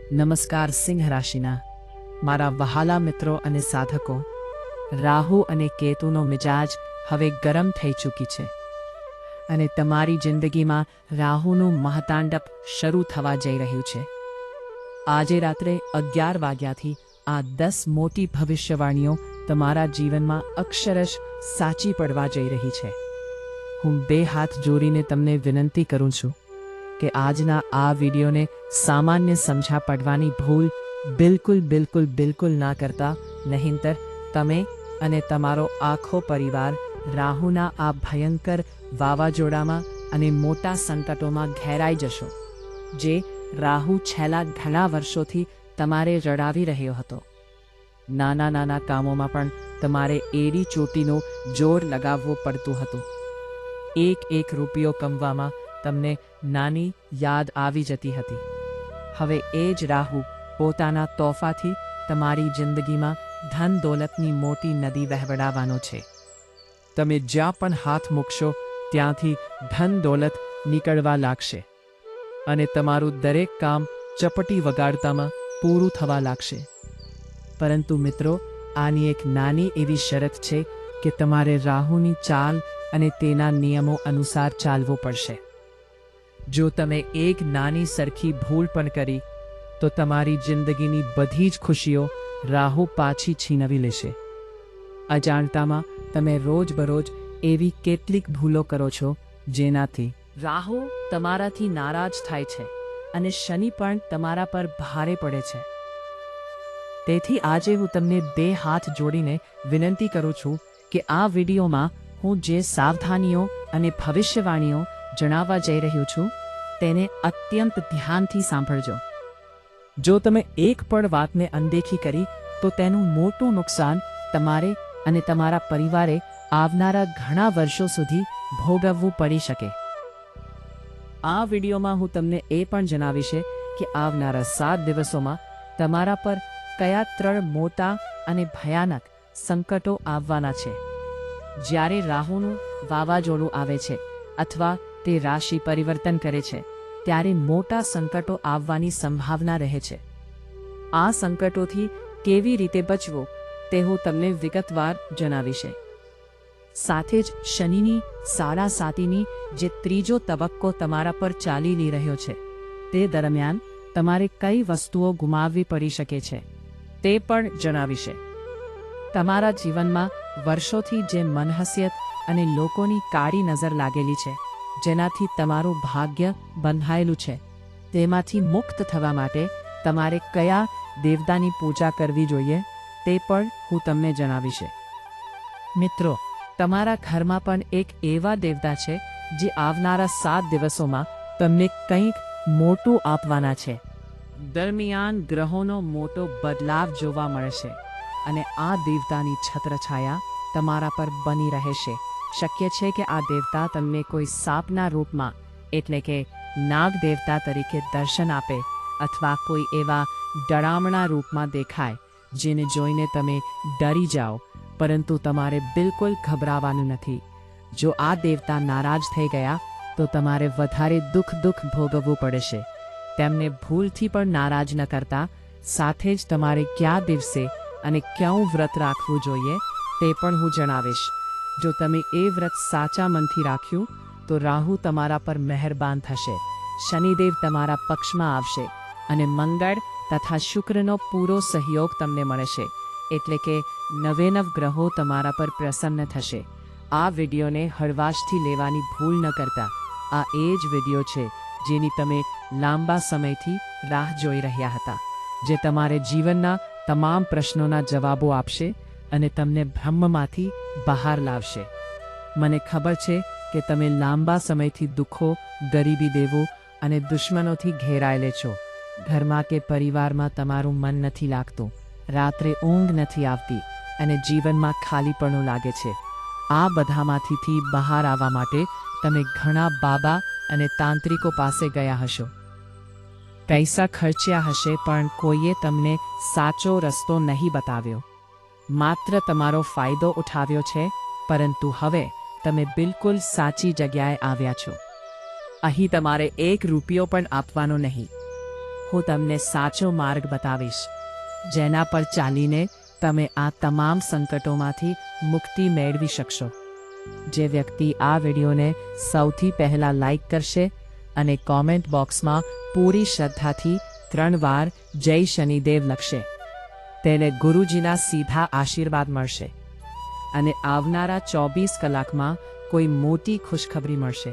નમસ્કાર સિંહ રાશિના મારા વહાલા મિત્રો અને સાધકો, રાહુ અને કેતુનો મિજાજ હવે ગરમ થઈ ચૂકી છે અને તમારી જિંદગીમાં રાહુનું મહાતાંડવ શરૂ થવા જઈ રહ્યું છે. આજે રાત્રે 11 વાગ્યાથી આ 10 મોટી ભવિષ્યવાણીઓ તમારા જીવનમાં અક્ષરશ સાચી પડવા જઈ રહી છે. હું 2 હાથ જોડીને તમને વિનંતી કરું છું કે આજના આ વિડીયોને સામાન્ય સમજા પડવાની ભૂલ બિલકુલ ના કરતા, નહીંતર તમે અને તમારો આખો પરિવાર રાહુના આ ભયંકર વાવાઝોડામાં અને મોટા સંકટોમાં ઘેરાઈ જશો, જે રાહુ છેલ્લા ઘણા વર્ષોથી તમારે રડાવી રહ્યો હતો. નાના કામોમાં પણ તમારે એડી ચોટીનો જોર લગાવવો પડતું હતું. એક રૂપિયો કમવામાં તમને નાની યાદ આવી જતી હતી. હવે એ જ રાહુ પોતાના તોફાથી તમારી જિંદગીમાં ધન દોલતની મોટી નદી વહેવડાવવાનો છે. તમે જ્યાં પણ હાથ મૂકશો ત્યાંથી ધન દોલત નીકળવા લાગશે અને તમારું દરેક કામ ચપટી વગાડતામાં પૂરું થવા લાગશે. પરંતુ મિત્રો, આની એક નાની એવી શરત છે કે તમારે રાહુની ચાલ અને તેના નિયમો અનુસાર ચાલવું પડશે. જો તમે એક નાની સરખી ભૂલ પણ કરી તો તમારી જિંદગીની બધી જ ખુશીઓ રાહુ પાછી છીનવી લેશે. અજાણતામાં તમે રોજબરોજ એવી કેટલીક ભૂલો કરો છો જેનાથી રાહુ તમારાથી નારાજ થાય છે અને શનિ પણ તમારા પર ભારે પડે છે. તેથી આજે હું તમને 2 હાથ જોડીને વિનંતી કરું છું કે આ વિડીયોમાં હું જે સાવધાનીઓ અને ભવિષ્યવાણીઓ જણાવવા જઈ રહ્યો છું તેને અત્યંત ધ્યાનથી સાંભળજો. જો તમે એક પણ વાતને અનદેખી કરી તો તેનું મોટું નુકસાન તમારે અને તમારા પરિવારે આવનારા ઘણા વર્ષો સુધી ભોગવવું પડી શકે. આ વિડીયોમાં હું તમને એ પણ જણાવીશ કે આવનારા 7 દિવસોમાં તમારા પર કયા 3 મોટા અને ભયાનક સંકટો આવવાના છે. જ્યારે રાહુનું વાવાઝોડું આવે છે અથવા તે રાશિ પરિવર્તન કરે છે ત્યારે મોટા સંકટો આવવાની સંભાવના રહે છે. આ સંકટોથી કેવી રીતે બચવું તે હું તમને વિગતવાર જણાવીશ. સાથે જ શનિની સાડાસાતીની જે ત્રીજો તબક્કો તમારા પર ચાલી રહ્યો છે તે દરમિયાન તમારે કઈ વસ્તુઓ ગુમાવવી પડી શકે છે તે પણ જણાવીશ. તમારા જીવનમાં વર્ષોથી જે મનહસિયત અને લોકોની કાળી નજર લાગેલી છે, જેનાથી તમારું ભાગ્ય બંધાયેલું છે, તેમાંથી મુક્ત થવા માટે તમારે કયા દેવતાની પૂજા કરવી જોઈએ તે પણ હું તમને જણાવીશ. મિત્રો, તમારા ઘરમાં પણ એક એવા દેવતા છે જે આવનારા 7 દિવસોમાં તમને કંઈક મોટું આપવાના છે. દરમિયાન ગ્રહોનો મોટો બદલાવ જોવા મળશે અને આ દેવતાની છત્રછાયા તમારા પર બની રહેશે. શક્ય છે કે આ દેવતા તમને કોઈ સાપના રૂપમાં એટલે કે નાગ દેવતા તરીકે દર્શન આપે અથવા કોઈ એવા ડરામણા રૂપમાં દેખાય જેને જોઈને તમે ડરી જાઓ, પરંતુ તમારે બિલકુલ ગભરાવાનું નથી. જો આ દેવતા નારાજ થઈ ગયા તો તમારે વધારે દુઃખ ભોગવવું પડશે. તેમને ભૂલથી પણ નારાજ ન કરતા. સાથે જ તમારે કયા દિવસે અને ક્યાં વ્રત રાખવું જોઈએ તે પણ હું જણાવીશ. જો તમે એ વ્રત સાચા મનથી રાખ્યું તો રાહુ તમારા પર મહેરબાન થશે, શનિદેવ તમારા પક્ષમાં આવશે અને મંગળ તથા શુક્રનો પૂરો સહયોગ તમને મળશે. એટલે કે 9 ગ્રહો તમારા પર પ્રસન્ન થશે. આ વિડીયોને હળવાશથી લેવાની ભૂલ ન કરતા. આ એ જ વિડીયો છે જેની તમે લાંબા સમયથી રાહ જોઈ રહ્યા હતા, જે તમારે જીવનના તમામ પ્રશ્નોના જવાબો આપશે અને તમને ભ્રમમાંથી બહાર લાવશે. મને ખબર છે કે તમે લાંબા સમયથી દુઃખો, ગરીબી દેવો અને દુશ્મનોથી ઘેરાયેલે છો. ઘરમાં કે પરિવારમાં તમારું મન નથી લાગતું, રાત્રે ઊંઘ નથી આવતી અને જીવનમાં ખાલીપણું લાગે છે. આ બધામાંથી બહાર આવવા માટે તમે ઘણા બાબા અને તાંત્રિકો પાસે ગયા હશો, પૈસા ખર્ચ્યા હશે, પણ કોઈએ તમને સાચો રસ્તો નહીં બતાવ્યો, માત્ર તમારો ફાયદો ઉઠાવ્યો છે. પરંતુ હવે તમે બિલકુલ સાચી જગ્યાએ આવ્યા છો. અહીં તમારે 1 રૂપિયો પણ આપવાનો નહીં. હું તમને સાચો માર્ગ બતાવીશ, જેના પર ચાલીને તમે આ તમામ સંકટોમાંથી મુક્તિ મેળવી શકશો. જે વ્યક્તિ આ વિડીયોને સૌથી પહેલાં લાઈક કરશે અને કોમેન્ટ બોક્સમાં પૂરી શ્રદ્ધાથી 3 વાર જય શનિદેવ લખશે, તેને ગુરુજીના સીધા આશીર્વાદ મળશે અને આવનારા 24 કલાકમાં કોઈ મોટી ખુશખબરી મળશે.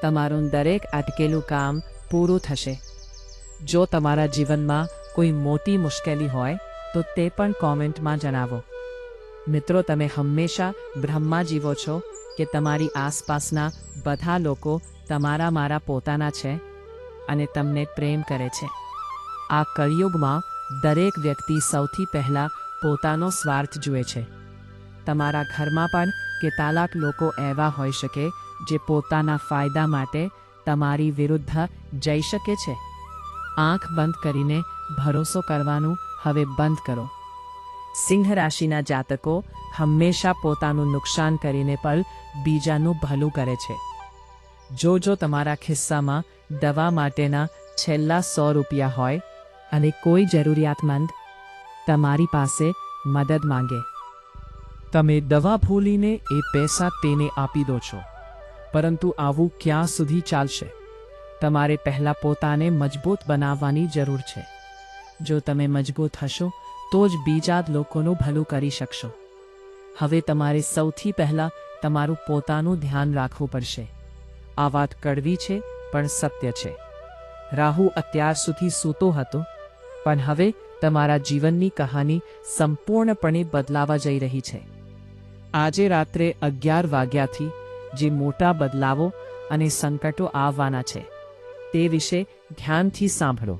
તમારું દરેક અટકેલું કામ પૂરું થશે. જો તમારા જીવનમાં કોઈ મોટી મુશ્કેલી હોય તો તે પણ કોમેન્ટમાં જણાવો. મિત્રો, તમે હંમેશા બ્રહ્મા જીવો છો કે તમારી આસપાસના બધા લોકો તમારા મારા પોતાના છે અને તમને પ્રેમ કરે છે. આ કળિયુગમાં દરેક વ્યક્તિ સૌથી પહેલાં પોતાનો સ્વાર્થ જુએ છે. તમારા ઘરમાં પણ કેટલાક લોકો એવા હોઈ શકે જે પોતાના ફાયદા માટે તમારી વિરુદ્ધ જઈ શકે છે. આંખ બંધ કરીને ભરોસો કરવાનું હવે બંધ કરો. સિંહ રાશિના જાતકો હંમેશા પોતાનું નુકસાન કરીને પણ બીજાનું ભલું કરે છે. જો તમારા ખિસ્સામાં દવા માટેના છેલ્લા 100 રૂપિયા હોય અને કોઈ જરૂરિયાતમંદ તમારી પાસે મદદ માંગે, તમે દવા ભૂલીને એ પૈસા તેને આપી દો છો. પરંતુ આવું ક્યાં સુધી ચાલશે? તમારે પહેલાં પોતાને મજબૂત બનાવવાની જરૂર છે. જો તમે મજબૂત હશો તો જ બીજા લોકોનું ભલું કરી શકશો. હવે તમારે સૌથી પહેલાં તમારું પોતાનું ધ્યાન રાખવું પડશે. આ વાત કડવી છે પણ સત્ય છે. રાહુ અત્યાર સુધી સૂતો હતો, પણ હવે તમારા જીવનની કહાની સંપૂર્ણપણે બદલાવા જઈ રહી છે. આજે રાત્રે 11 વાગ્યાથી જે મોટા બદલાવો અને સંકટો આવવાના છે તે વિશે ધ્યાનથી સાંભળો.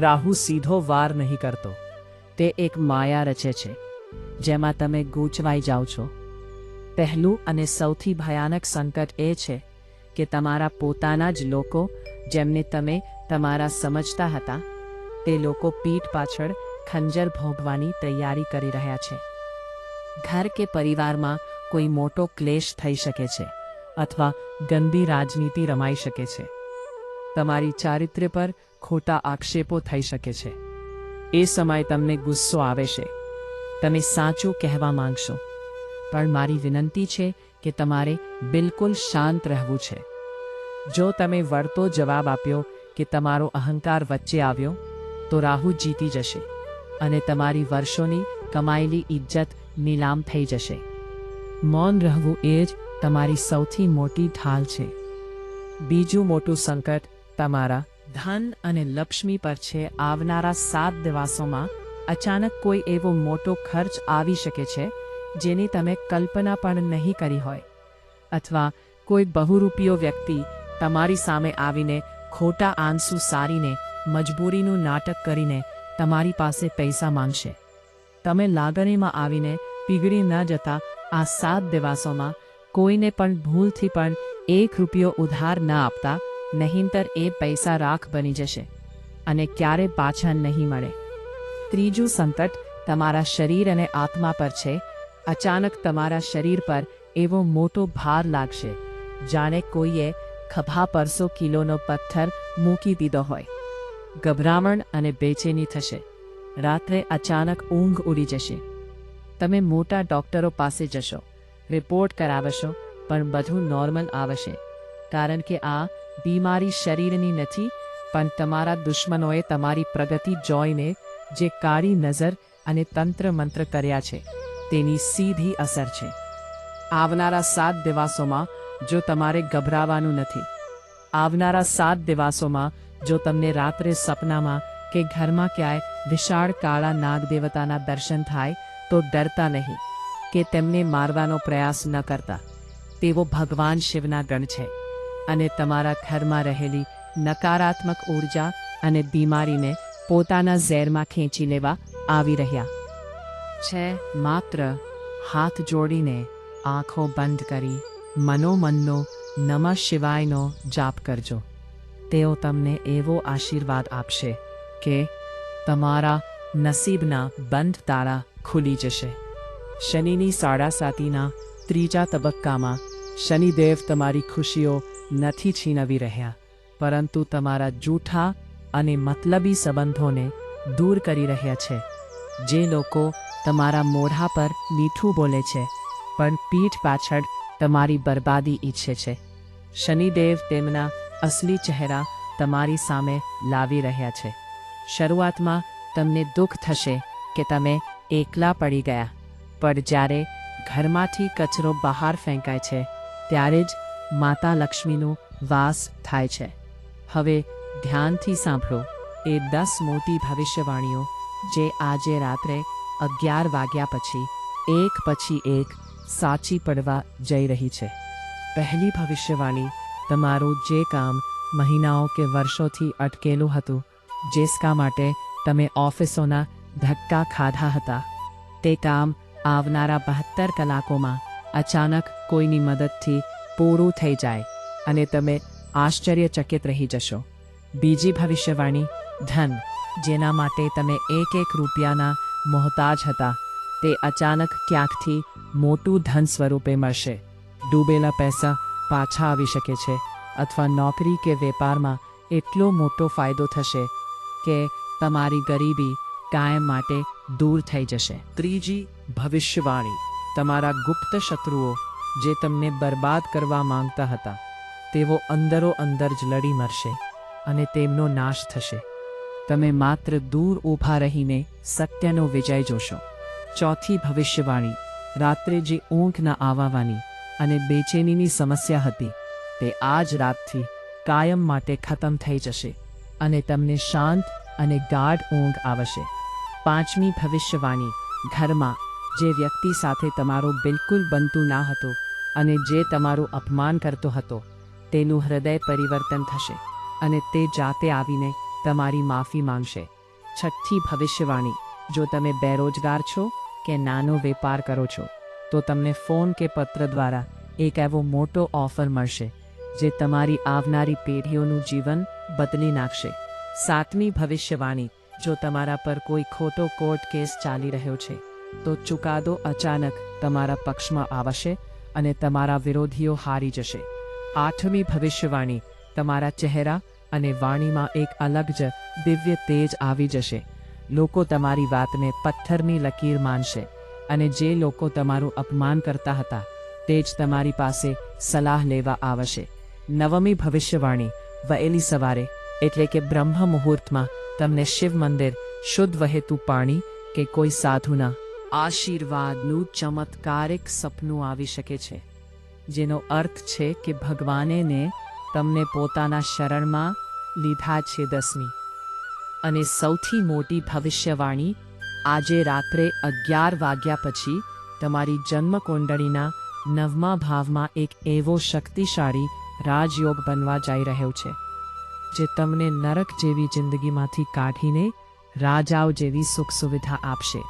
રાહુ સીધો વાર નહીં કરતો. તે એક માયા રચે છે જેમાં તમે ગૂંચવાઈ જાઓ છો. પહેલું અને સૌથી ભયાનક સંકટ એ છે કે તમારા પોતાના જ લોકો, જેમને તમે તમારા સમજતા હતા, તે લોકો પીઠ પાછળ ખંજર ભોગવાની તૈયારી કરી રહ્યા છે. ઘર કે પરિવારમાં કોઈ મોટો ક્લેશ થઈ શકે છે અથવા ગંદી રાજનીતિ રમાઈ શકે છે. તમારી ચારિત્ર્ય પર ખોટા આક્ષેપો થઈ શકે છે. એ સમયે તમને ગુસ્સો આવે છે. તમે સાચું કહેવા માંગશો, પણ મારી વિનંતી છે કે તમારે બિલકુલ શાંત રહેવું છે. જો તમે વળતો જવાબ આપ્યો કે તમારો અહંકાર વચ્ચે આવ્યો, તો રાહુ જીતી જશે અને તમારી વર્ષોની કમાયેલી ઇજ્જત નીલામ થઈ જશે. મૌન રહેવું એ જ તમારી સૌથી મોટી ઢાલ છે. બીજું મોટું સંકટ તમારા ધન અને લક્ષ્મી પર છે. આવનારા 7 દિવસોમાં અચાનક કોઈ એવો મોટો ખર્ચ આવી શકે છે જેની તમે કલ્પના પણ નહીં કરી હોય, અથવા કોઈ બહુરૂપિયો વ્યક્તિ તમારી સામે આવીને ખોટા આંસુ સારીને મજબૂરીનું નાટક કરીને તમારી પાસે પૈસા માંગશે. તમે લાગણીમાં આવીને પીગળી ન જતા આ 7 દિવસોમાં કોઈને પણ ભૂલથી પણ 1 રૂપિયો ઉધાર ન આપતા, નહીંતર એ પૈસા રાખ બની જશે અને ક્યારે પાછા નહીં મળે. ત્રીજું સંકટ તમારા શરીર અને આત્મા પર છે. અચાનક તમારા શરીર પર એવો મોટો ભાર લાગશે જાણે કોઈએ ખભા પર 100 કિલોનો પથ્થર મૂકી દીધો હોય. ગભરામણ અને બેચેની થશે. રાત્રે અચાનક ઊંઘ ઉડી જશે. તમે મોટા ડૉક્ટરો પાસે જશો, રિપોર્ટ કરાવશો, પણ બધું નોર્મલ આવશે, કારણ કે આ બીમારી શરીરની નથી, પણ તમારા દુશ્મનોએ તમારી પ્રગતિ જોઈને જે કાળી નજર અને તંત્ર મંત્ર કર્યા છે તેની સીધી અસર છે. આવનારા 7 દિવસોમાં જો તમારે ગભરાવાનું નથી. આવનારા 7 દિવસોમાં જો તમને રાત્રે સપનામાં કે ઘરમાં ક્યાંય વિશાળ કાળા નાગ દેવતાના દર્શન થાય તો ડરતા નહીં કે તેમને મારવાનો પ્રયાસ ન કરતા. તેઓ ભગવાન શિવના ગણ છે અને તમારા ઘરમાં રહેલી નકારાત્મક ઊર્જા અને બીમારીને પોતાના ઝેરમાં ખેંચી લેવા આવી રહ્યા છે. માત્ર હાથ જોડીને આંખો બંધ કરી મનોમનનો નમઃ શિવાયનો જાપ કરજો. તેઓ તમને એવો આશીર્વાદ આપશે કે તમારા નસીબના બંધ તાળા ખુલી જશે. શનિની સાડાસાતીના 3જા તબક્કામાં શનિદેવ તમારી ખુશીઓ નથી છીનવી રહ્યા, પરંતુ તમારા જૂઠા અને મતલબી સંબંધોને દૂર કરી રહ્યા છે. જે લોકો તમારા મોઢા પર મીઠું બોલે છે પણ પીઠ પાછળ તમારી બરબાદી ઈચ્છે છે. શનિદેવ તેમના અસલી ચહેરા તમારી સામે લાવી રહ્યા છે. શરૂઆતમાં તમને દુઃખ થશે કે તમે એકલા પડી ગયા, પણ જ્યારે ઘરમાંથી કચરો બહાર ફેંકાય છે ત્યારે જ માતા લક્ષ્મીનું વાસ થાય છે. હવે ધ્યાનથી સાંભળો એ 10 મોટી ભવિષ્યવાણીઓ જે આજે રાત્રે 11 વાગ્યા પછી એક પછી એક સાચી પડવા જઈ રહી છે. પહેલી ભવિષ્યવાણી, તમારું જે કામ મહિનાઓ કે વર્ષોથી અટકેલું હતું, જેસકા માટે તમે ઓફિસોના ધક્કા ખાધા હતા, તે કામ આવનારા 72 કલાકોમાં અચાનક કોઈની મદદથી પૂરું થઈ જાય અને તમે આશ્ચર્યચકિત રહી જશો. બીજી ભવિષ્યવાણી, ધન, જેના માટે તમે એક રૂપિયાના મોહતાજ હતા, તે અચાનક ક્યાંકથી મોટું ધન સ્વરૂપે મળશે. ડૂબેલા પૈસા પાછા આવી શકે છે અથવા નોકરી કે વેપારમાં એટલો મોટો ફાયદો થશે કે તમારી ગરીબી કાયમ માટે દૂર થઈ જશે. ત્રીજી ભવિષ્યવાણી, તમારા ગુપ્ત શત્રુઓ જે તમને બરબાદ કરવા માંગતા હતા, તેઓ અંદરો અંદર જ લડી મરશે અને તેમનો નાશ થશે. તમે માત્ર દૂર ઊભા રહીને સત્યનો વિજય જોશો. ચોથી ભવિષ્યવાણી, રાત્રે જે ઊંઘ ન આવવાની અને બેચેનીની સમસ્યા હતી, તે આજ રાતથી કાયમ માટે ખતમ થઈ જશે અને તમને શાંત અને ગાઢ ઊંઘ આવશે. પાંચમી ભવિષ્યવાણી, ઘરમાં જે વ્યક્તિ સાથે તમારું બિલકુલ બનતું ના હતું અને જે તમારું અપમાન કરતો હતો, તેનું હૃદય પરિવર્તન થશે અને તે જાતે આવીને તમારી માફી માંગશે. છઠ્ઠી ભવિષ્યવાણી, જો તમે બેરોજગાર છો કે નાનો વેપાર કરો છો, તો તમને ફોન કે પત્ર દ્વારા એક એવો મોટો ઓફર મળશે જે તમારી આવનારી પેઢીઓનું જીવન બદલી નાખશે. સાતમી ભવિષ્યવાણી, જો તમારા પર કોઈ ખોટો કોર્ટ કેસ ચાલી રહ્યો છે, તો ચુકાદો અચાનક તમારા પક્ષમાં આવશે અને તમારા વિરોધીઓ હારી જશે. આઠમી ભવિષ્યવાણી, તમારા ચહેરા અને વાણીમાં એક અલગ જ દિવ્ય તેજ આવી જશે. લોકો તમારી વાતને પથ્થરની લકીર માનશે અને જે લોકો તમારું અપમાન કરતા હતા, તે જ તમારી પાસે સલાહ લેવા આવશે. નવમી ભવિષ્યવાણી, વહેલી સવારે એટલે કે બ્રહ્મ મુહૂર્તમાં તમને શિવ મંદિર, શુદ્ધ વહેતું પાણી કે કોઈ સાધુના આશીર્વાદનું ચમત્કારિક સપનું આવી શકે છે, જેનો અર્થ છે કે ભગવાને તમને પોતાના શરણમાં લીધા છે. 10મી અને સૌથી મોટી ભવિષ્યવાણી, આજે રાત્રે 11 વાગ્યા પછી તમારી જન્મકુંડળીના 9મા ભાવમાં એક એવો શક્તિશાળી રાજયોગ બનવા જઈ રહ્યો છે જે તમને નરક જેવી જિંદગીમાંથી કાઢીને રાજાઓ જેવી સુખ સુવિધા આપશે.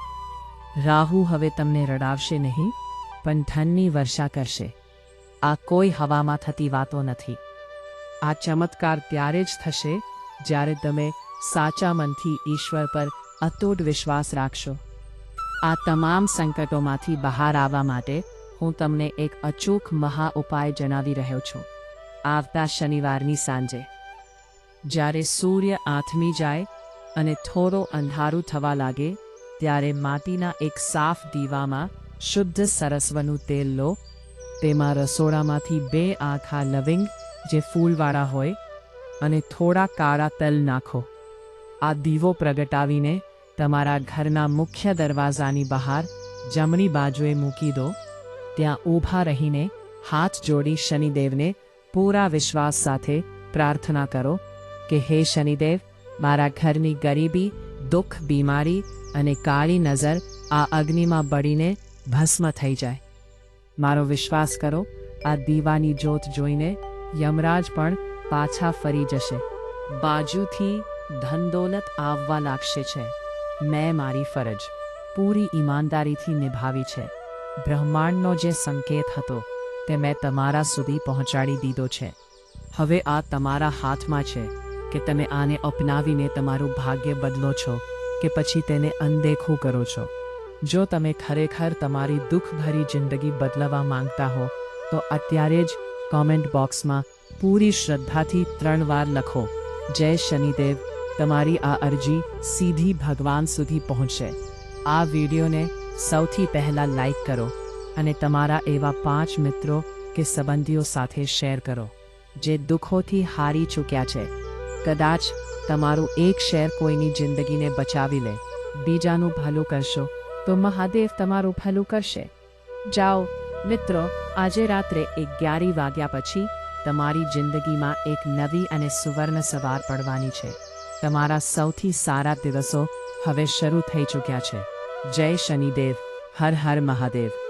રાહુ હવે તમને રડાવશે નહીં, પણ ધનની વર્ષા કરશે. આ કોઈ હવામાં થતી વાતો નથી. આ ચમત્કાર ત્યારે જ થશે જ્યારે તમે સાચા મનથી ઈશ્વર પર અતૂટ વિશ્વાસ રાખશો. આ તમામ સંકટોમાંથી બહાર આવવા માટે હું તમને એક અચૂક મહા ઉપાય જણાવી રહ્યો છું. આવતા શનિવારની સાંજે જ્યારે સૂર્ય આથમી જાય અને થોડો અંધારું થવા લાગે, ત્યારે માટીના એક સાફ દીવામાં શુદ્ધ સરસવનું તેલ લો. તેમાં રસોડામાંથી 2 આખા લવિંગ જે ફૂલવાળા હોય અને થોડા કાળા તલ નાખો. આ દીવો પ્રગટાવીને તમારા ઘરના મુખ્ય દરવાજાની બહાર જમણી બાજુએ મૂકી દો. ત્યાં ઊભા રહીને હાથ જોડી શનિદેવને પૂરા વિશ્વાસ સાથે પ્રાર્થના કરો કે હે શનિદેવ, મારા ઘરની ગરીબી, દુઃખ, બીમારી અને કાળી નજર આ અગ્નિમાં બળીને ભસ્મ થઈ જાય. મારો વિશ્વાસ કરો, આ દીવાની જ્યોત જોઈને યમરાજ પણ પાછા ફરી જશે. બાજુથી ધનદોલત આવવા લાગશે છે. મેં મારી ફરજ પૂરી ઈમાનદારીથી નિભાવી છે. બ્રહ્માંડનો જે સંકેત હતો તે મેં તમારા સુધી પહોંચાડી દીધો છે. હવે આ તમારા હાથમાં છે કે તમે આને અપનાવીને તમારું ભાગ્ય બદલો છો કે પછી તેને અનદેખું કરો છો. જો તમે ખરેખર તમારી દુઃખભરી જિંદગી બદલવા માંગતા હો તો અત્યારે જ કોમેન્ટ બોક્સમાં પૂરી શ્રદ્ધાથી 3 વાર લખો, જય શનિદેવ, તમારી આ અરજી સીધી ભગવાન સુધી પહોંચશે. આ વિડીયોને સૌથી પહેલા લાઈક કરો અને તમારા એવા 5 મિત્રો કે સંબંધીઓ સાથે શેર કરો જે દુઃખોથી હારી ચૂક્યા છે. કદાચ તમારું એક શેર કોઈની જિંદગીને બચાવી લે. બીજાનું ભલું કરશો તો મહાદેવ તમારું ભલું કરશે. જાઓ મિત્રો, આજે રાત્રે 11 વાગ્યા પછી તમારી જિંદગીમાં એક નવી અને સુવર્ણ સવાર પડવાની છે. તમારા સૌથી સારા દિવસો હવે શરૂ થઈ ચૂક્યા છે. જય શનિદેવ. હર હર મહાદેવ.